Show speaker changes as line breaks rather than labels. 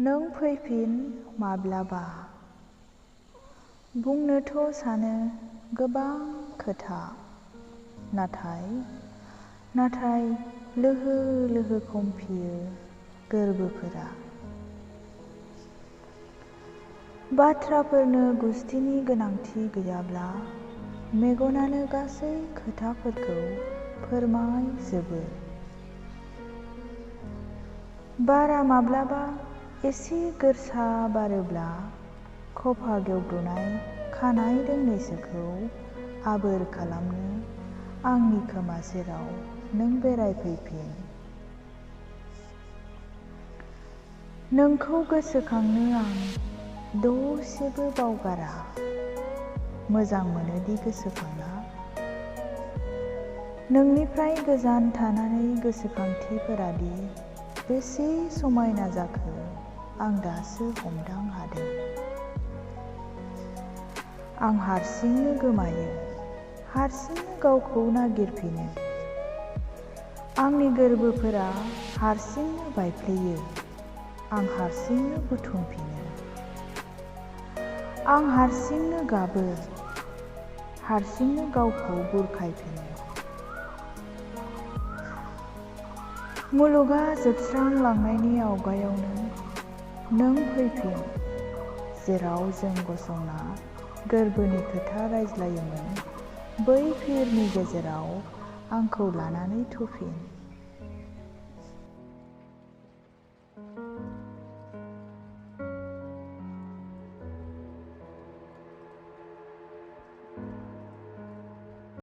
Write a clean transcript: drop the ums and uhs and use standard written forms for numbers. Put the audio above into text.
नों फैफिन माब्लाबा। बुंनोथ' सानो गोबां खोथा, नाथाय लोहो लोहो खमफियो गोरबोफोरा। बाथ्राफोरनो गुस्थिनि गोनांथि गैयाब्ला मेगनानो गासै खोथाफोरखौ फोरमायजोबो। बारा माब्लाबा एसे गोरसा बारोब्ला खफा गेवब्रनाय खानाय दोंनैसोखौ आबोर खालामनो आंनि खोमा सेराव नों बेरायफैफिन। नोंखौ गोसोखांनो आं दसेबो बावगारा, मोजां मोनोदि गोसोखांना। नोंनिफ्राय गोजान थानानै गोसोखांथिफोरादि बेसे समायना जाखो आं दासो हमदां हादों। आं हारसिंनो गोमायो, हारसिंनो गावखौ नागिरफिनो। आंनि गोरबोफोरा हारसिंनो बायफ्लेयो, आं हारसिंनो बुथुमफिनो। आं हारसिंनो गाबो, हारसिंनो गावखौ बुरखायफिनो। मुलुगा जोबस्रांलांनायनि आवगायावनो नों फैफिन, जेराव जों गसंना गोरबोनि खोथा रायज्लायोमोन बै फिरनि गेजेराव आंखौ लानानै थुफिन।